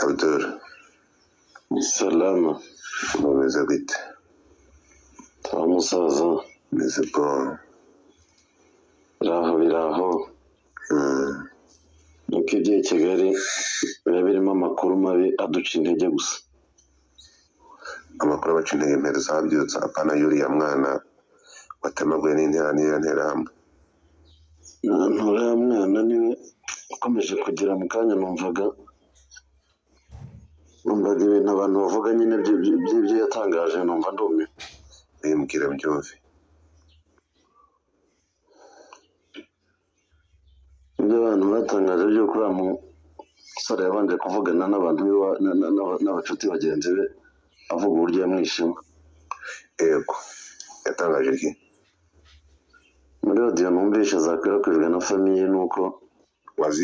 Abdul Salama. umeze gute? Musaza. Meze bon. Biraho. Nuko iby'iyi Kigali biba birimo amakuru mabi aduca intege gusa. Amakuru abaca intege mpere zabyutse apana yuriya mwana watemaguye n'interahamwe. Nturiya mwana niwe ukomeje kugira mu kanya numvaga ibintu abantu bavuga nyine by'ibyo yatangaje numva ndumiwe. Bimbwira byumve. Ibyo abantu batangaje by'uko uriya musore yabanje kuvugana n'abantu n'abacuti bagenzi be avuga uburyo yamwishemo. Yego yatangaje iki? Muri audio numvise zakwirakwijwe na famiye nuko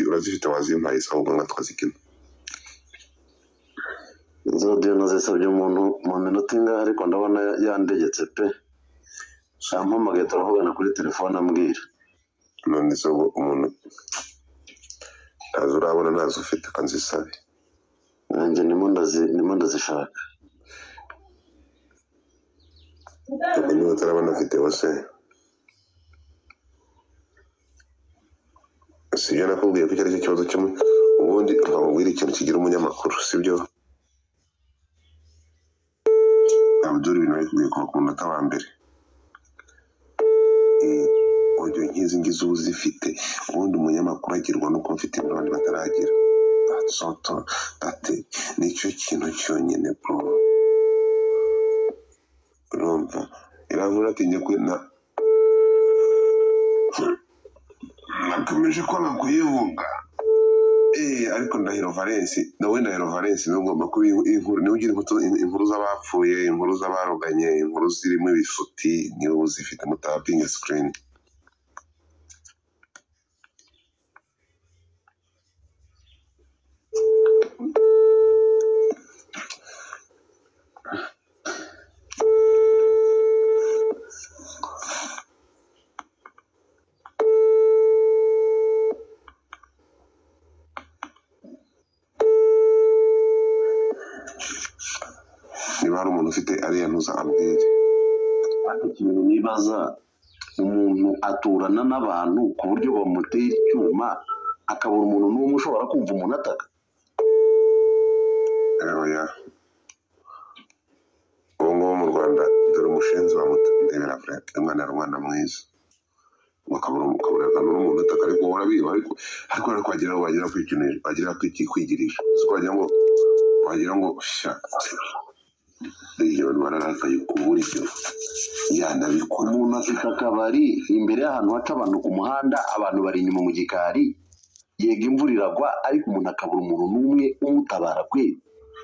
urazifite wazimpaye ahubwo nka twazikina. Izo audio nazisabye umuntu mu minota ingahe ariko ndabona yandegetse pe. Yampamagaye turavugana kuri telefone ambwira. None so umuntu ntazo urabona nazo ufite kanzisabe. Nanjye nimo ndazishaka. Niba utarabona afite wose sibyo nakubwiye ko icyo ari cyo kibazo kimwe ubundi nkababwira ikintu kigira umunyamakuru sibyo? Abdul ibintu bari kubwiye kuva ku munota wa mbere audio nk'izi ngizi uba uzifite ubundi umunyamakuru agirwa nuko mfite n'abandi bataragira. Nicyo kintu cyonyine bro. Urumva iravuga ati njye kwina nakomeje kwanga kuyivuga ariko Ndahiro Valens niwe ugomba kuba inkuru niwe ugira inkuru z'abapfuye, inkuru z'abaroganye, inkuru zirimo ibifuti niwe uzifite mutapinga screen. Niba hari umuntu ufite ariya ntuza ambwire. Ariko ikintu nibaza umuntu aturana n'abantu ku buryo bamutera icyuma akabura umuntu n'umwe ushobora kumva umuntu ataka. Oya ubu ngubu mu Rwanda dore umushenzi bamutendera umwana ari umwana mwiza ukabura n'umuntu ataka ariko urabiba ariko wagira kwigirisha wagira ngo iyo bararakaye ku buryo yanabikora. Umuntu afite akabari imbere y'ahantu haca abantu ku muhanda, abantu bari inyuma mu gikari, yega imvura iragwa ariko umuntu akabura umuntu n'umwe umutabara kwe.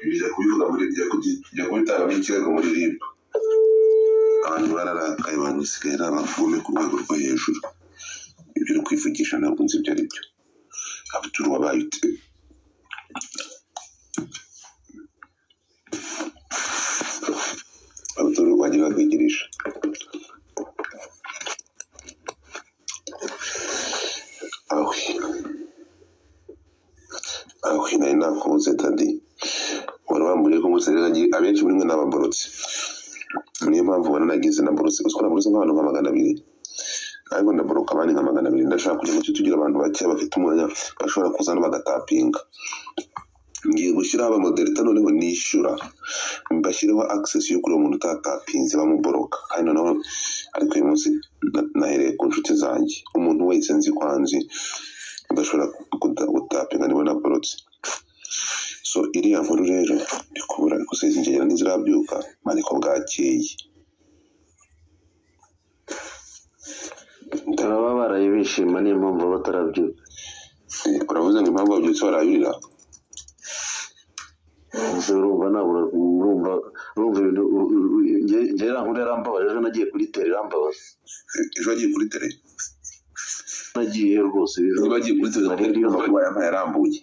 Bijya kubivuga jya kubitangamo ikirego muri RIB. Abantu bararakaye abantu basigaye ari abavume ku rwego rwo hejuru. Ibyo uri kwivugisha ntabwo nzi ibyo ari byo. Abdul wabaye ute? Abdul wagira kwigirisha. Aho nari nakubuze Dadi. Wari wamburiye ko umusirikare abenshi muri mwe n'ababorotse. Niyo mpamvu ubona nagize naborotse. Uziko naborotse nk'abantu nka 200. Ariko ndaboroka abandi nka 200. Ndashaka kugira ngo tugira abantu bake bafite umwanya bashobora kuzana bagatapinga. Ngiye gushyiraho abamoderita noneho nishyura mbashyireho access yo kuri uwo muntu utatapinze bamuboroka kandi noneho ariko uyu munsi nahereye ku nshuti zanjye umuntu wese nzi kwanzi udashobora gutapinga niwe naborotse. So iriya nkuru rero ndikubura ariko sezi ngegera ntizirabyuka ariko bwakeye Baba baraye bishima niyo mpamvu batarabyuka. uravuze ngo impamvu babyutse barayurira urumva nabura urumva ibintu ngera nkuru yarambabaje ejo nagiye kuri tele irambabaza. Ejo wagiye kuri tele? Nagiye rwose ejo bagiye kuri tele yarambuye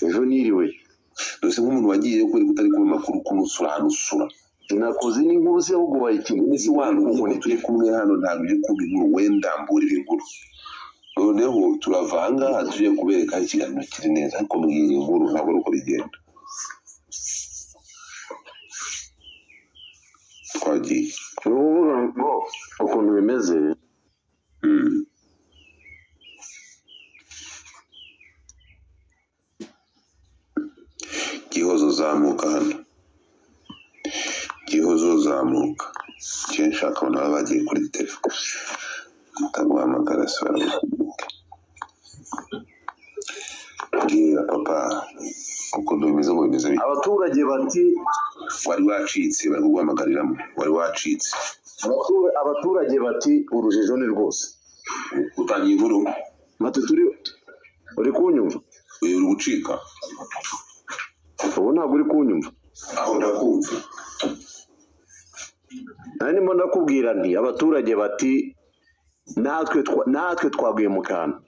ejo niriwe. Dose nk'umuntu wagiye kuri kutari kuba makuru kunusura sinakoze n'inkuru se ahubwo wayikintu ese wantu turi kumwe hano ntabwo uje kumva inkuru wenda mburira inkuru noneho turavanga tuje kubereka ikiganiro kiri neza ariko mbwira inkuru ntabwo ari uko bigenda twagiye urubuga ngo ukuntu bimeze Gihozo zamuka hano Gihozo zamuka kenshi akabona baba bagiye kuri telefone ataguhamagara se baramuka bwira papa ukuntu bimeze ngo bimeze abaturage bati wari wacitse bari kuguhamagariramo wari wacitse abaturage bati urujijo ni rwose utangiye inkuru mati uri kunyumva uri gucika ubu ntabwo uri kunyumva aho ndakumva ndimo ndakubwira nti abaturage bati natwe twaguye mu kantu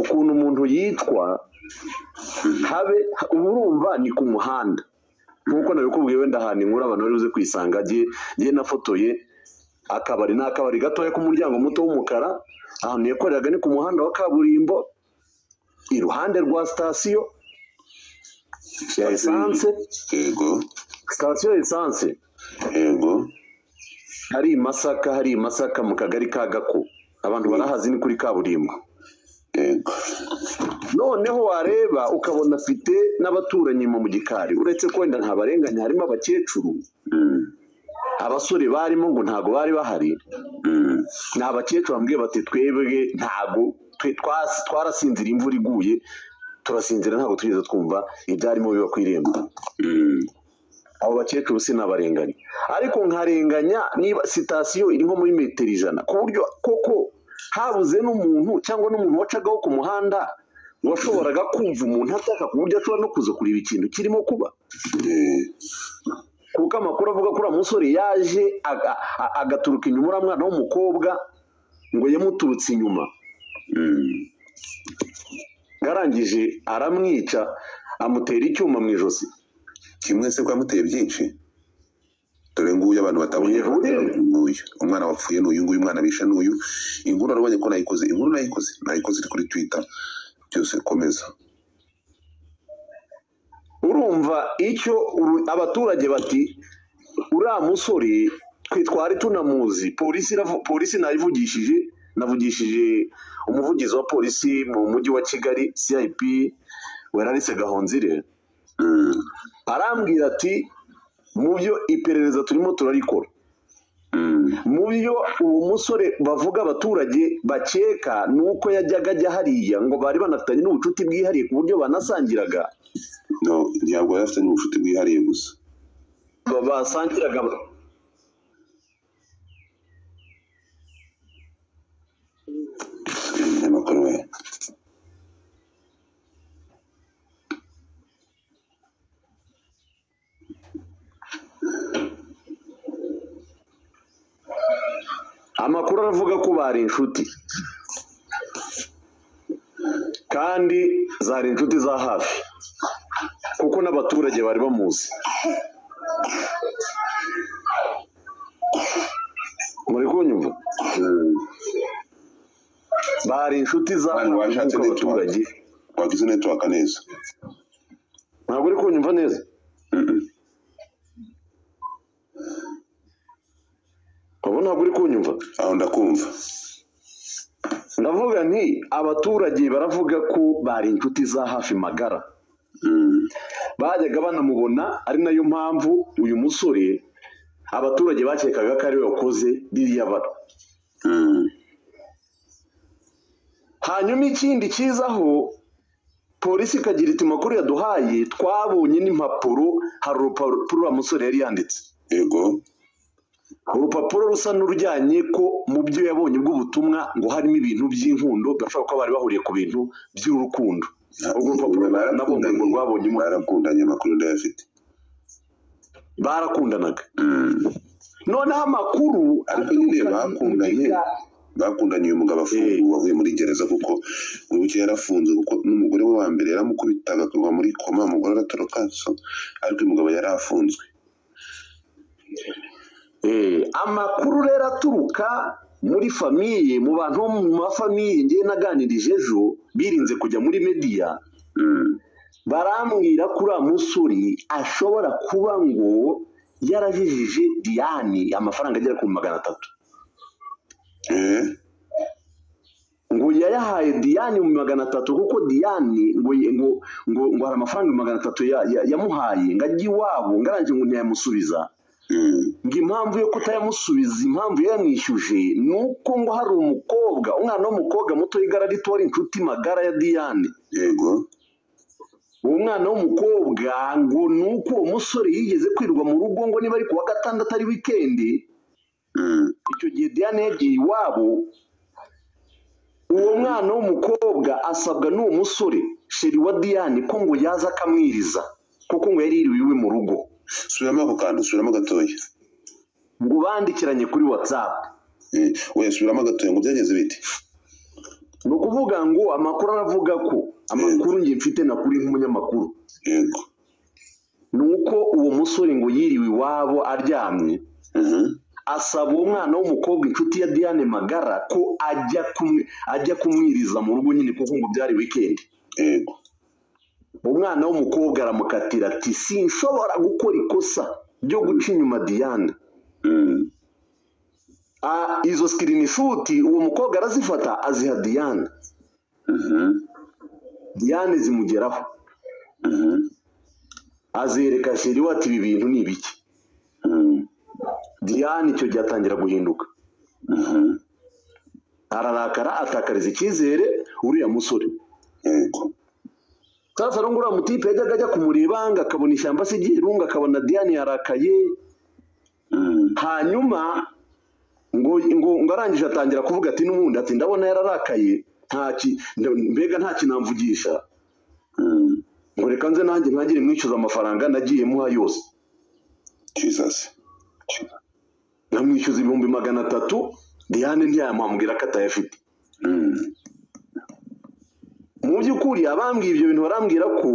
ukuntu umuntu yitwa habe urumva ni ku muhanda nkuko nabikubwiye wenda ahantu inkuru abantu bari buze kwisanga ngiye nafotoye akabari ni akabari gatoya k'umuryango muto w'umukara ahantu yakoreraga ni ku muhanda wa kaburimbo iruhande rwa sitasiyo ya esanse sitasiyo ya esanse yego hari i Masaka mu kagari ka Gako abantu barahazi ni kuri kaburimbo yego noneho wareba ukabona afite n'abaturanyi mu gikari uretse ko wenda ntabarenganya harimo abakecuru abasore barimo ngo ntago bari bahari ni abakecuru bambwiye bati twebwe ntago twarasinzira imvura iguye turasinzira ntabwo tugeze twumva ibyarimo biba ku irembo abo bakecuru sinabarenganya ariko nkarenganya niba sitasiyo iri nko muri metero 100 ku buryo koko habuze n'umuntu cyangwa n'umuntu wacagaho ku muhanda washoboraga kumva umuntu ataka ku buryo ashobora no kuza kureba ikintu kirimo kuba kuko amakuru avuga ko uriya musore yaje agaturuka inyuma uriya mwana w'umukobwa ngo yamuturutse inyuma yarangije aramwica amutera icyuma mu ijosi kimwe se ko yamuteye byinshi dore nguyu abantu batabonye nguyu umwana wapfuye n'uyu nguyu umwana bishe n'uyu inkuru arabonye ko nayikoze iri kuri Twitter byose komeza urumva icyo abaturage bati uriya musore twe twari tunamuzi polisi navugishije umuvugizi wa polisi mu mujyi wa Kigali CIP Werarise Gahonzire arambwira ati mu byo iperereza turimo turarikora mu byo uwo musore bavuga abaturage bakeka nuko yajyaga ajya hariya ngo bari banafitanye n'ubucuti bwihariye ku buryo banasangiraga ntabwo yari afitanye ubucuti bwihariye gusa basangiraga amakuru we amakuru aravuga ko bari inshuti kandi zari inshuti za hafi kuko n'abaturage bari bamuzi muri kunyumva bari inshuti za hafi abaturage wagize network neza ntabwo uri kunyumva neza ubu ntabwo uri kunyumva aho ndakumva ndavuga nti abaturage baravuga ko bari inshuti za hafi magara bajyaga banamubona ari nayo mpamvu uyu musore abaturage bakekaga ko ari we wakoze biriya bara hanyuma ikindi kizaho polisi ikagira iti makuru yaduhaye twabonye n'impapuro hari urupapuro wa musore yari yanditse yego urupapuro rusa n'urujyanye ko mu byo yabonye bw'ubutumwa ngo harimo ibintu by'inkundo bashobora kuba bari bahuriye ku bintu by'urukundo urwo rupapuro nabonye ngo rwabonyemo barakundanye amakuru ndayafite barakundanaga noneho amakuru ariko nyine bakundanye uyu mugabo afunguwe wavuye muri gereza kuko wibuke yarafunze kuko n'umugore we wa mbere yaramukubitaga akagwa muri koma umugore aratoroka ariko uyu mugabo yari afunzwe amakuru rero aturuka muri famiye mu bantu bo mu mafamiye ngiye naganirije ejo birinze kujya muri media barambwira kuri musore ashobora kuba ngo yarajijije Diane amafaranga agera ku 300 ngo yayahaye Diane mu 300 kuko Diane ngo hari amafaranga 300 yamuhaye ngajya iwabo ngaranje ngo ntiyamusubiza ngo impamvu yo kutayamusubiza impamvu yamwishyuje nuko ngo hari umwana w'umukobwa muto y'igara ritora inshuti magara ya Diane yego uwo mwana w'umukobwa ngo nuko uwo musore yigeze kwirwa mu rugo ngo niba ari kuwa gatandatu ari weekend icyo gihe Diane yagiye iwabo uwo mwana w'umukobwa asabwa n'uwo musore sheri wa Diane ko ngo yaza akamwiriza kuko ngo yari iriwe mu rugo subiramo ako kantu subiramo gatoya ngo bandikiranye kuri WhatsApp oya subiramo gatoya ngo byageze bite no kuvuga ngo amakuru aravuga ko amakuru ngiye mfite nakuri nk'umunyamakuru yego nuko uwo musore ngo yiriwe iwabo aryamye asaba uwo mwana w'umukobwa inshuti ya Diane magara ko ajya kumwiriza mu rugo nyine kuko ngo byari weekend yego umwana w'umukobwa aramukatira ati sinshobora gukora ikosa ryo guca inyuma Diane izo screenshot uwo mukobwa arazifata aziha Diane Diane zimugeraho azereka sheri wati ibi bintu ni ibiki Diane icyo gihe atangira guhinduka ararakara atakariza icyizere uriya musore yego sasa rongora mutipe yajyaga ajya kumureba ngo akabona ishyamba se ryirunga akabona Diane yarakaye hanyuma ngo arangije atangira kuvuga ati n'ubundi ati ndabona yararakaye mbega nta kinamvugisha ngo reka nze nanjye ntagire mwishyuza amafaranga nagiye muha yose Jesus namwishyuza 300 Diane ntiyamwambwira ko atayafite mu by'ukuri abambwiye ibyo bintu barambwira ko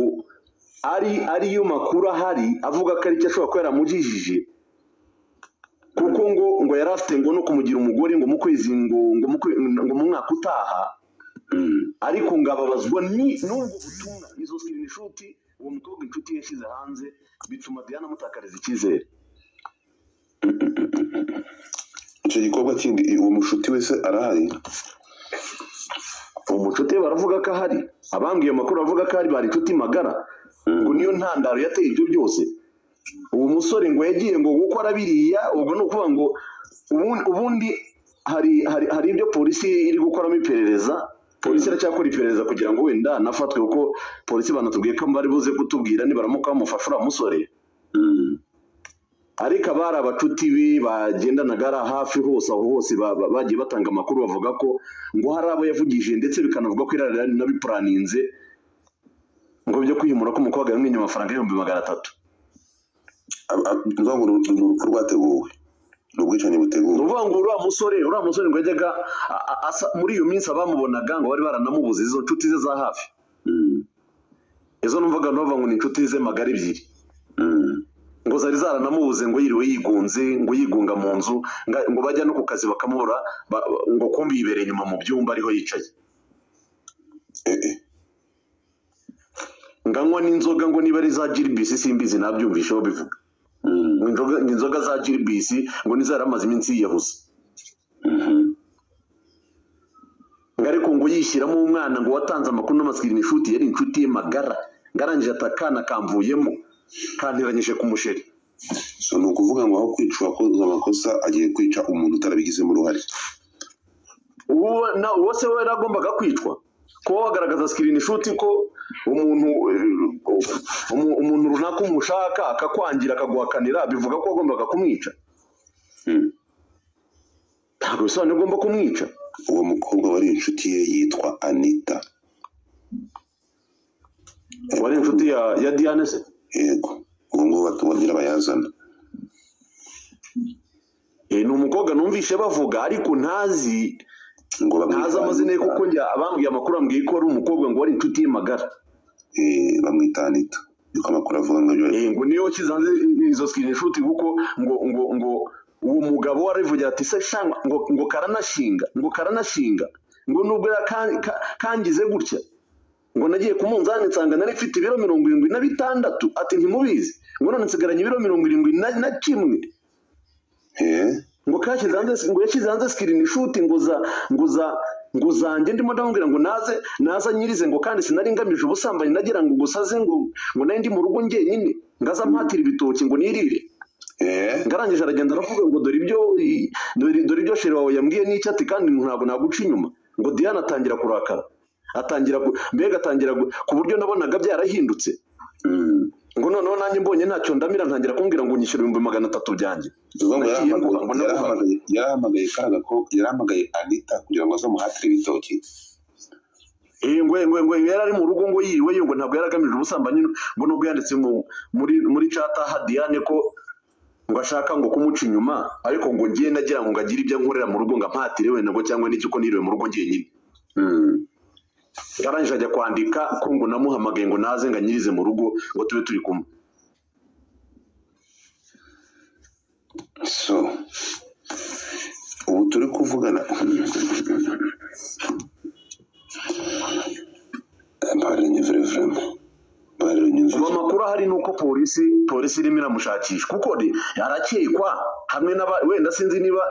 ariyo makuru ahari avuga ko ari cyo ashobora kuba yaramujijije kuko ngo yari afite ngo no kumugira umugore ngo mu kwezi ngo mu mwaka utaha ariko ngo ababazwa n'ubwo butumwa izo screenshot uwo mukobwa inshuti yashyize hanze bituma Diane amutakariza icyizere icyo gikorwa kindi uwo mushuti wese arahari umucuti baravuga ko ahari abambwiye amakuru avuga ko ari bari inshuti magara ngo niyo ntandaro yateye ibyo byose uwo musore ngo yagiye ngo gukora biriya ubwo ni ukuvuga ngo ubundi hari ibyo polisi iri gukoramo iperereza polisi iracyakora iperereza kugira ngo wenda nafatwe kuko polisi banatubwiye ko bari buze kutubwira nibaramuka bamufasha uriya musore ariko abari abacuti be bagendanaga hafi hose aho hose bagiye batanga amakuru bavuga ko ngo hari abo yavugije ndetse bikanavuga ko irari nabipuraninze ngo byo kwihimura ko umukobwa yamwinye amafaranga 300 ngo urupfu rwateguwe n'ubwicanyi buteguwe uvuga ngo uriya musore ngo yajyaga muri iyo minsi abamubonaga ngo bari baranamubuze izo nshuti ze za hafi izo numvaga ngo ni inshuti ze magara ebyiri ngo zari zaranamubuze ngo yiriwe yigunze ngo yigunga mu nzu ngo bajya no ku kazi bakamubura ngo kumbi yibereye inyuma mu byumba ariho yicaye nganywa n'inzoga ngo niba ari za Gilbis simbizi nabyumvisheho bivuga inzoga za Gilbis ngo nizaramaze iminsi yiyahuza ariko ngo yishyiramo umwana ngo watanze amakuru n'amascreenshot yari inshuti ye magara ngarangije atakana kamvuyemo kantiranyije ku musheri so ni ukuvuga ngo aho kwicwa akoze amakosa agiye kwica umuntu utarabigizemo uruhare uwo se we yaragombaga kwicwa kuba wagaragaza screenshot ko umuntu runaka umushaka akakwangira akaguhakanira bivuga ko wagombaga kumwica ntabwo bisobanuye ugomba kumwica uwo mukobwa wari inshuti ye yitwa Anita wari inshuti ya Diane se yego ubu ngubu batubonera bayazana ni umukobwa numvishe bavuga ariko ntazi amazina ye kuko njya abambwiye amakuru ambwiye ko ari umukobwa ngo wari inshuti ye magara bamwita Anita niko amakuru avuga ngo ngo niyo kiza hanze izo screenshot kuko ngo uwo mugabo warivugira ati se shanga ngo karanashinga ngo nubwo kangize gutya ngo nagiye ku munzani nsanga nari mfite ibiro 76 ati ntimubizi ngo none nsigaranye ibiro 71 ngo kashyize hanze ngo yashyize hanze screenshot ngo zanjye ndimo ndamubwira ngo naza nyirize ngo kandi sinari ngamije ubusambanyi nagira ngo gusaze ngo nari ndi mu rugo njyenyine ngaza mpatira ibitoki ngo nirire ngarangije aragenda aravuga ngo dore ibyo sheri wawe yambwiye n'icyo ati kandi ntabwo naguca inyuma ngo Diane atangira kurakara atangira ku buryo nabonaga byarahindutse ngo noneho nanjye mbonye ntacyo ndamira ntangira kumbwira ngo nyishyura 300 byanjye yarahamagaye karaga ko yarahamagaye Anita kugira ngo azamuhatire ibitoki ngo yari ari mu rugo ngo yiriwe ngo ntabwo yaragamije ubusambanyi ngo nubwo yanditse muri chat ha Diane ko ngo ashaka ngo kumuca inyuma ariko ngo ngiye nagira ngo ngagire ibyo nkorera mu rugo ngampatire wenda ngo cyangwa n'iki ko niriwe mu rugo ngiye nyine yarangije ajya kwandika ko ngo namuhamagaye ngo naze nganyirize mu rugo ngo tube turi kumwe so ubu turi kuvugana amakuru ahari ni uko polisi irimo iramushakisha kuko yarakekwa hamwe wenda sinzi niba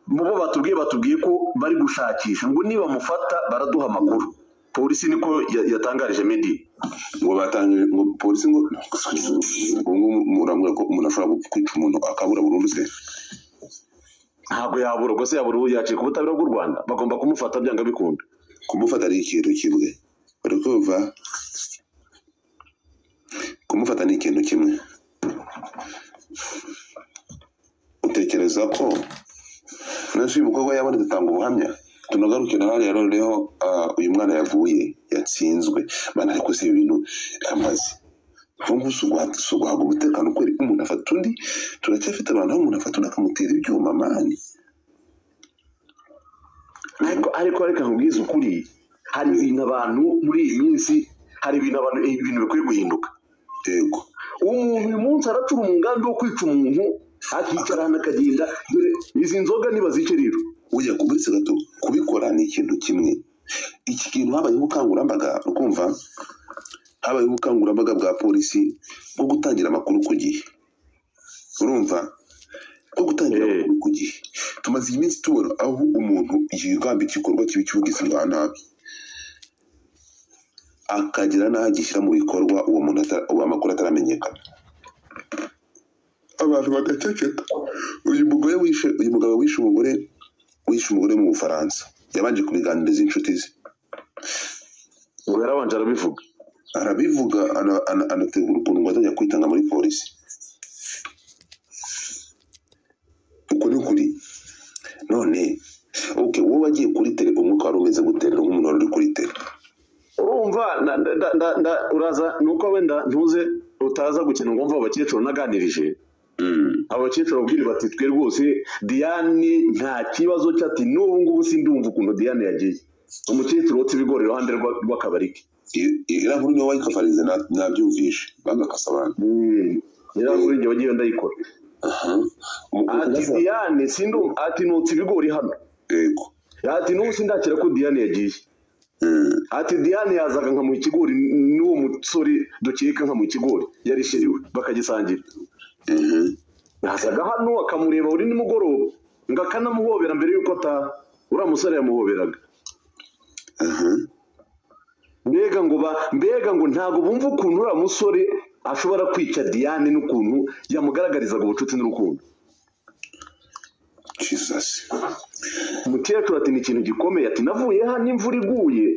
mu bo batubwiye ko bari gushakisha ngo niba mufata baraduha amakuru polisi niko yatangarije Medi ngo batangije ngo polisi ngo murambwira ko umuntu ashobora kwica umuntu akabura burundu se ntabwo yabura ubwo se yabura yaciye ku butabera bw'u Rwanda bagomba kumufata byanga bikunda kumufata ari ikintu kimwe bari kuva kumufata ni ikintu kimwe utekereza ko nasi umukobwa yabone dutanga ubuhamya tunagarukira hali yaroreho uyu mwana yavuye yatsinzwe bana ariko se ibintu kamazi vuga usugwaga umutekano kweri umuntu afata undi turacyafite abantu aho umuntu afata nakamutera ibyuma mani ariko reka nkubwize ukuri hari ibintu abantu muri iyi minsi hari ibintu bikwiye guhinduka yego umuntu uyu munsi aracura umugambi wo kwica umuntu akicarana akagenda dore izi nzoga niba zice rero ujya kuburitse gato kubikora ni ikintu kimwe iki kintu habaye ubukangurambaga ukumva habaye ubukangurambaga bwa polisi bwo gutangira amakuru ku gihe urumva bwo gutangira amakuru ku gihe tumaze iminsi tubona aho umuntu yigamba igikorwa kibi cy'ubugizi bwa nabi akagira n'aho agishyira mu bikorwa uwo muntu amakuru ataramenyekana abantu bagaceceka uyu mugabo wishe umugore mu Bufaransa yabanje kubiganiriza inshuti ze ngo yarabanje arabivuga anategura ukuntu ngo azajya kwitanga muri polisi uko ni ukuri none wowe wagiye kuri tele umwuka wari umeze guterera nk'umuntu wari uri kuri tele urumva uraza nuko wenda ntuze utaza gukina ngo mva abakecuru naganirije abakecuru babwira bati twe rwose Diane nta kibazo cyati n'ubu ngubu sindumva ukuntu Diane yagiye umukecuru wotse ibigori iruhande rw'akabari ke iriya nkuru niyo wayikafarize nabyumvishe bagakasa abantu iriya nkuru njye wagiye ndayikora ati Diane sindumva ati notse ibigori hano yego ati n'ubu sindakira ko Diane yagiye ati Diane yazaga nka mu ikigori n'uwo musore dukeka nka mu ikigori yarishiriwe bakagisangira yazaga hano akamureba uri nimugoroba ngo akanamuhobera mbere y'uko ataha uriya musore yamuhoberaga mbega ngo ntabwo bumva ukuntu uriya musore ashobora kwica Diane n'ukuntu yamugaragarizaga ubucuti n'urukundo Jesus umukecuru ati ni ikintu gikomeye ati navuye hano imvura iguye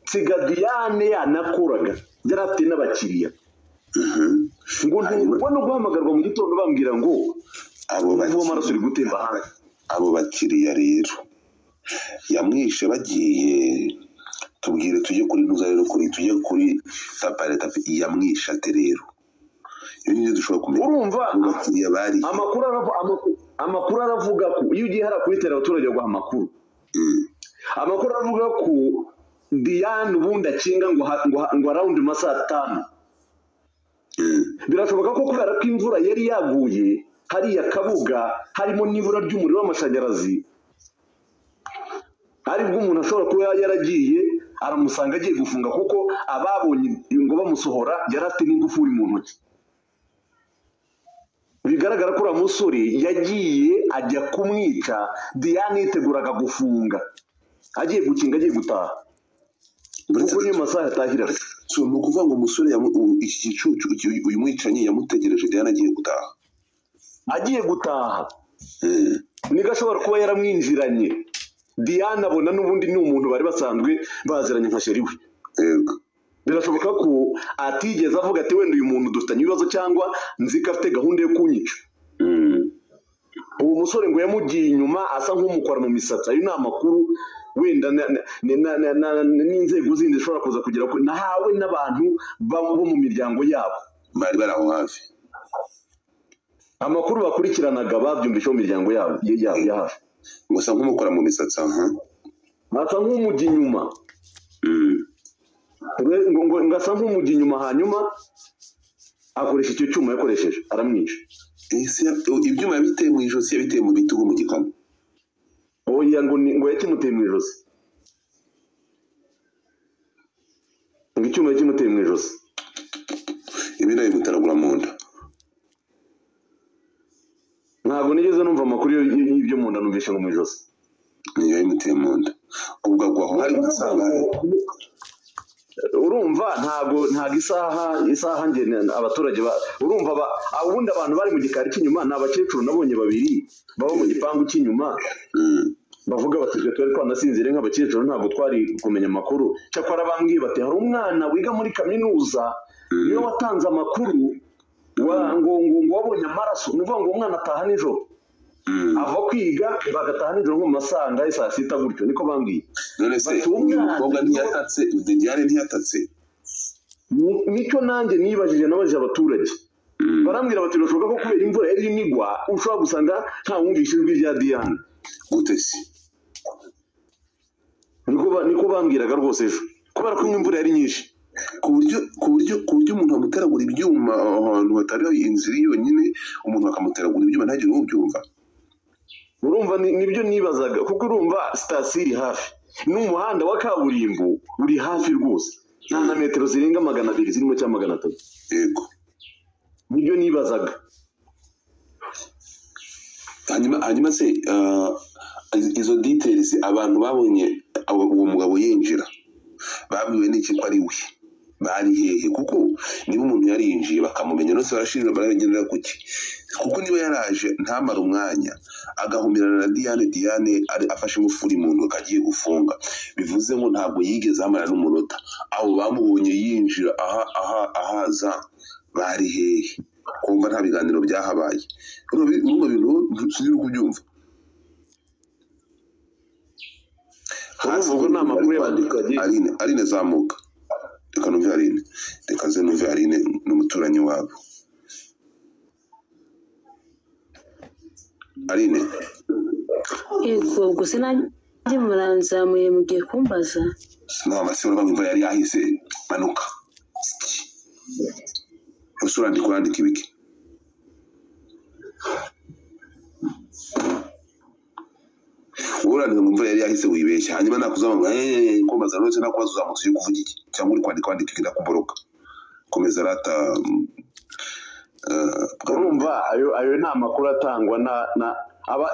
nsiga Diane yanakoraga yari afite n'abakiriya ngo ntubona guhamagarwa mu gitondo bambwira ngo amaraso uri gutemba hanze abo bakiriya rero yamwishe bagiye tubwire tujye kuri ntuza rero tujye kuri tapi yamwishe ate rero iyo niyo dushobora kumenya urumva abakiriya bari amakuru aravuga ko iyo ugiye hara kuri tele abaturage baguha amakuru aravuga ko Diane ubundi akinga ngo around masaa 5 birashoboka ko kubera ko imvura yari yaguye hariya kabuga harimo n'ibura ry'umuriro w'amashanyarazi, aribwo umuntu ashobora kuba yaragiye aramusanga agiye gufunga, kuko ababonye ngo bamusohora yari afite n'ingufuri mu ntoki. Bigaragara ko uriya musore yagiye ajya kumwica, Diane yiteguraga gufunga, agiye gukinga, agiye gutaha, kuko niyo masaha yatahiraga. So ni ukuvuga ngo umusore iki gicucu uyu mwicanyi yamutegereje Diane agiye gutaha, agiye gutaha niko ashobora kuba yaramwinjiranye. Diane abona n'ubundi ni umuntu bari basanzwe baziranye nka sheri we. yego Birashoboka ko atigeze avuga ati wenda uyu muntu dufitanye ibibazo, cyangwa nzi ko afite gahunda yo kunyica. Uwo musore ngo yamugiye inyuma asa nk'umukora mu misatsi. Ayo ni amakuru wenda n'inzego zindi zishobora kuza kugira ko nahawe n'abantu bo mu miryango yabo bari bari aho hafi. Amakuru bakurikiranaga babyumvisha mu miryango yabo ya hafi. Gusa nk'umukora mu misatsi asa nk'umujya inyuma, ngo asa nk'umujya inyuma, hanyuma akoresha icyo cyuma yakoresheje aramwisha. Ibyuma yabiteye mu ijosi, yabiteye mu bitugu, mu gikanu. Oya, ngo yakimuteye mu ijosi, ngo icyuma yakimuteye mu ijosi. Ibi nayo gutaragura mu nda. Ntabwo nigeze numva amakuru y'ibyo mu nda, numvishe ngo mu ijosi. Niyo yimuteye mu nda. Ubwo agwaho hari gusanga. Urumva ntabwo isaha nge abaturage urumva ubundi abantu bari mu gikari cy'inyuma ni abakecuru nabonye babiri baba mu gipangu cy'inyuma, bavuga bati twari twanasinzire nk'abakecuru, ntabwo twari kumenya amakuru. Cyakora bambwiye bati hari umwana wiga muri kaminuza niyo watanze amakuru ngo wabonye amaraso. Ni ukuvuga ngo umwana ataha nijoro, ava kwiga bagataha nijoro nko mu masanga saa sita gutyo, niko bambwiye. None se umukobwa ntiyatatse, Diane ntiyatatse? Nicyo nanjye nibajije, nabajije abaturage, barambwira bati birashoboka ko kubera imvura yari irimo igwa ushobora gusanga nta wumvishe ijwi rya Diane. Gute se? Niko bambwiraga rwose ejo, kubera ko imvura yari nyinshi, ku buryo umuntu amuteragura ibyuma ahantu hatari inzira yonyine, umuntu akamuteragura ibyuma ntagire uwo byumva. Urumva nibyo nibazaga, kuko urumva sitasiyo iri hafi n'umuhanda wa kaburimbo uri hafi rwose, nta na metero zirenga 200 zirimo cyangwa 300. Yego, nibyo nibazaga. Hanyuma se izo details abantu babonye uwo mugabo yinjira babwiwe n'iki ko ari we, bari hehe? Kuko niba umuntu yarinjiye bakamumenya, no se barashinjwa baragendera kuki? Kuko niba yaraje ntamara umwanya agahumirana na Diane afashe ingufuri mu ntoki agiye gufunga, bivuze ngo ntabwo yigeze amara n'umunota. Abo bamubonye yinjira ahaza bari hehe? Kumva nta biganiro byahabaye. Urumva bintu sinzi kubyumva. Hasi ubwo nta makuru y'abandikaje. Aline zamuka, reka numve Aline, reka ze numve Aline n'umuturanyi wabo. Aline, yego, ubwo se nanjye muranzamuye mugiye kumbaza? no amasiro bamwe yari yahise manuka. Urandika ibiki? Urandika ngo imvura yari yahise wibeshya, hanyuma nakuzama ngo komeza rwose nakubaza uzamutse ugiye kuvuga iki, cyangwa uri kwandika ikida kuboroka. Komeza rata. Urumva ayo nta makuru atangwa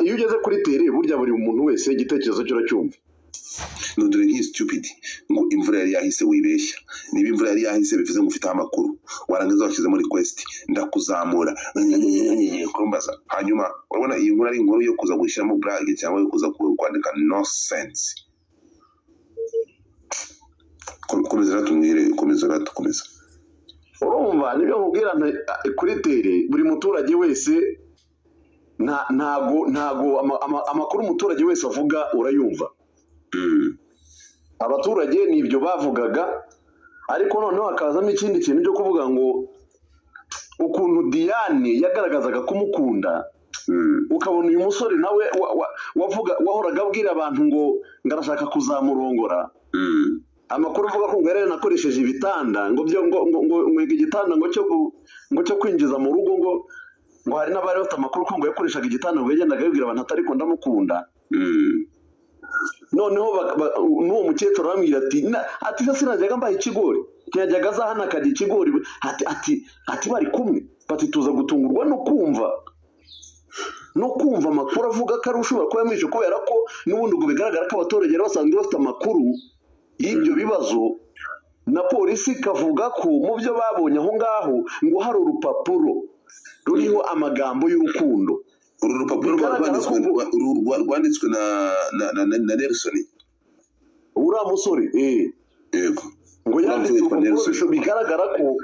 iyo ugeze kuri tere, burya buri muntu wese igitekerezo cyo cyumva. Dore nk'iyi stupid ngo imvura yari yahise wibeshya. Niba imvura yari yahise bivuze ngo ufite amakuru, warangiza washyize muri request ndakuzamura kumbaza. Hanyuma urabona iyi nkuru ari inkuru yo kuza gushyiramo brag cyangwa yo kuza kwandika no sense. Komeza ratumwire, komeza. Urumva nibyo nkubwira, kuri tere buri muturage wese ntago amakuru umuturage wese avuga urayumva. Abaturage nibyo bavugaga, ariko noneho hakazamo ikindi kintu cyo kuvuga ngo ukuntu Diane yagaragazaga kumukunda, ukabona uyu musore nawe wahoraga abwira abantu ngo ngarashaka kuzamurongora. Amakuru avuga ko ngare nakoresheje ibitanda ngo igitanda ngo cyo kwinjiza mu rugo ngo hari n'abari bafite amakuru ko ngo yakoreshaga igitanda ngo yagendaga yabwira abantu atari ko ndamukunda. Noneho n'uwo mukecuru aramubwira ati se sinajyaga mbaha ikigori, ntiyajyaga aza hano akarya ikigori, ati bari kumwe, bati tuza gutungurwa no kumva amakuru avuga ko ari ushobora kuba yamwishe, kubera ko n'ubundi ubwo bigaragara ko abaturage basanzwe bafite amakuru y'ibyo bibazo, na polisi ikavuga ko mu byo babonye aho ngaho ngo hari urupapuro ruriho amagambo y'urukundo. Uru rupapuro rwanditswe na Nelson, uriya musore yego, ngo yanditse urupapuro bigaragara ko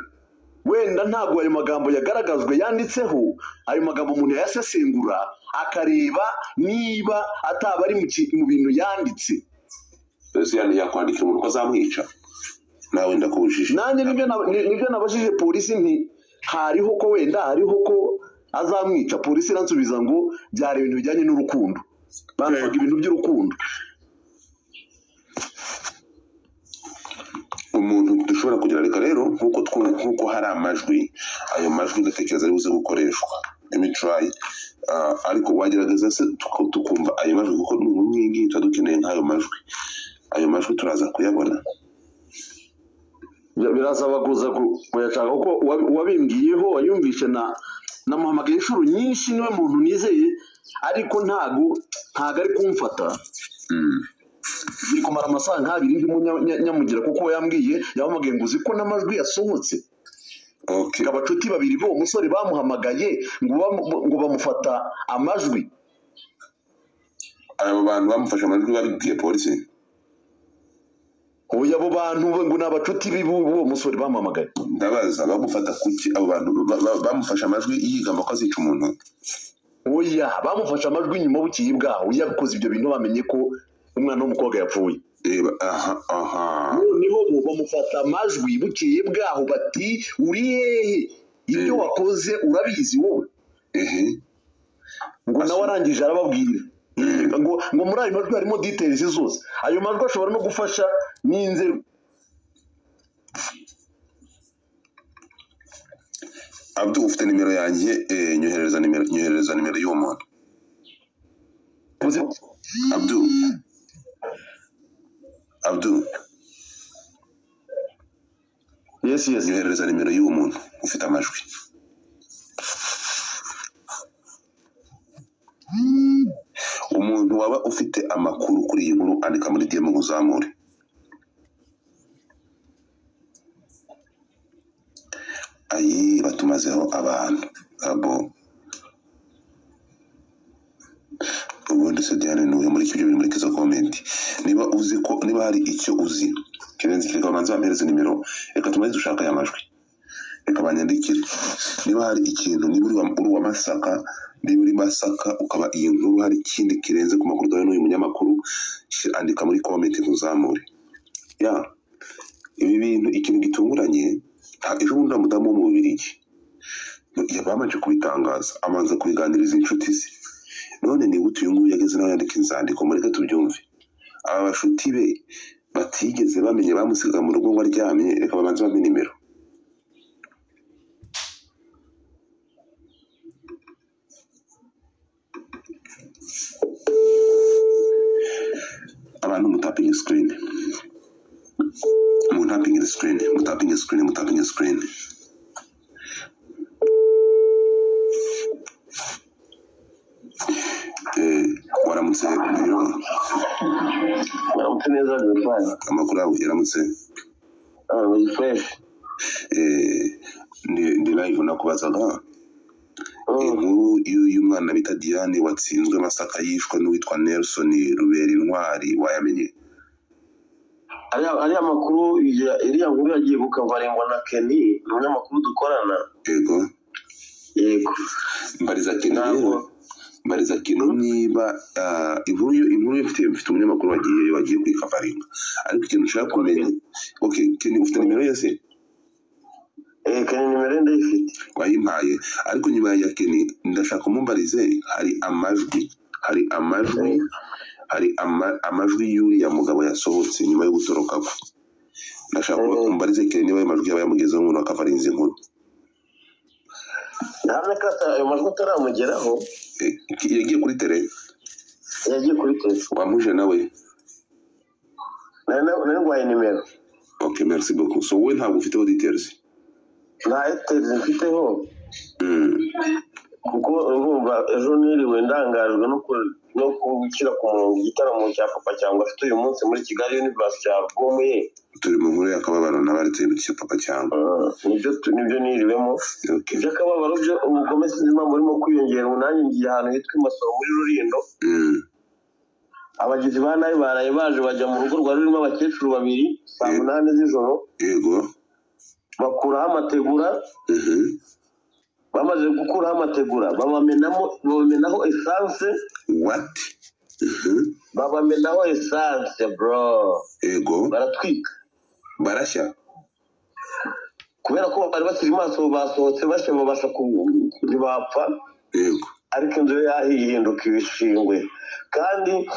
wenda ntabwo ayo magambo yagaragajwe yanditseho, ayo magambo umuntu yayasesengura akareba niba ataba ari mu bintu yanditse. ese yakwandikira umuntu ko azamwica, nawe ndakubujije. Nanjye nibyo nabajije polisi, hariho ko wenda hariho ko azamwica. Polisi iransubiza ngo byari ibintu bijyanye n'urukundo, banavuga ibintu by'urukundo. Umuntu dushobora kugira, reka rero nk'uko hari amajwi, ayo majwi ndatekereza ari buze gukoreshwa try, ariko wagerageza se tukumva ayo majwi, kuko n'umwingi tuba dukeneye nk'ayo majwi. Ayo majwi turaza kuyabona, birasaba kuza kuyashaka, kuko wabimbwiyeho wayumvishe namuhamagaye inshuro nyinshi, niwe muntu nizeye, ariko ntago ari kumfata. Biri kumara amasaha nk'abiri ndimo nyamugira, kuko yambwiye yahamagaye ngo uzi ko n'amajwi yasohotse. Abacuti babiri bo umusore bamuhamagaye ngo bamufata amajwi. abo bantu bamufashe amajwi babibwiye polisi? Oya, abo bantu ngo ni abacuti b'uwo musore bamuhamagaye. Ndabaza bamufata kuki abo bantu bamufashe amajwi yigamba ko azica umuntu? Oya, bamufashe amajwi nyuma bukeye bwaho yabikoze ibyo bintu, bamenye ko umwana w'umukobwa yapfuye. Noneho bo bamufata amajwi bukeye bwaho, bati uri hehe, ibyo wakoze urabizi wowe. Ngo nawe arangije arababwira ngo muri ayo majwi harimo details zose. Ayo majwi ashobora no gufasha n'inzego. Abdu, ufite nimero yanjye, nyohereza nimero y'uwo muntu. Abdu, yes, nyohereza nimero y'uwo muntu ufite amajwi. Umuntu waba ufite amakuru kuri iyi nkuru andika muri DM uzamure. Ayi batumazeho abantu abo. Ubundi se Diane nuye muri ibyo bintu muri kizo comment. Niba uzi ko niba hari icyo uzi, kirenze kireka banza bampereze nimero, reka tumaze dushaka aya majwi. Reka banyandikire. Niba hari ikintu, niba uri wa Masaka, niba uri Masaka ukaba iyi nkuru hari ikindi kirenze ku makuru n'uyu munyamakuru, andika muri comment uzamure. Ibi bintu ikintu gitunguranye, ejo bundi umudamu wo mu Bubiligi yabamaje kubitangaza, amanza kubiganiriza inshuti ze. None ni gute uyu nguyu yageze nawe yandika inzandiko, mureke tubyumve. Aba bashuti be batigeze bamenye bamusiga mu rugo ngo aryamye, reka babanze bampe nimero. Abantu mutapinga screen. Mutapinga screen. Waramutse biro. Waramutse neza gufana. Amakuru yawe yaramutse. Ni fresh. Ndi live nakubazaga. Inkuru y'uyu mwana bita Diane watsinzwe Masaka yishwe n'uwitwa Nelson Rubera Intwari, wayamenye? Ariya makuru iriya nkuru yagiye gukavarengwa na Kenny, umunyamakuru dukorana. Yego. Mbariza Kenny niba inkuru ifite umunyamakuru wagiye kwikavaringa. Ariko ikintu ushaka kumenya, Kenny ufite nimero ye se? Kenny nimero ndayifite. Wayimpaye, ariko nyuma ya Kenny ndashaka umumbarize, hari amajwi y'uriya mugabo yasohotse nyuma yo gutoroka kwe. Ndashaka umumbarize Kenny niba ayo majwi yaba yamugezeho umuntu akavarinza inkuru. ntabwo kata ayo majwi ataramugeraho. Yagiye kuri tele. Yagiye kuri tele. Wamuje nawe. Nari ngwaye nimero. Okay, merci beaucoup. So wowe ntabwo ufiteho details? Nta details mfiteho. Kuko urumva ejo niriwe ndangajwe no gushyira ku murongo igitaramo cya papa cyangwa afite uyu munsi muri Kigali University album ye. Turi mu nkuru y'akababaro n'abaretse cya papa cyangwa. Nibyo niriwemo. By'akababaro byo ubugome sinzima murimo kwiyongera unanye ngiye ahantu hitwa Masoro muri Rulindo. Abagizi ba nabi baraye baje bajya mu rugo rwa rurimo abakecuru babiri saa 8 z'ijoro. Yego. Bakuraho amategura. Bamaze gukuraho amategura babamenaho essence. What? Babamenaho essence bro. Yego. Baratwika. Barashya. Kubera ko bari bakiri maso basohotse bashya babasha ntibapfa. Yego. Ariko inzu yahiye ihinduka ibishingwe kandi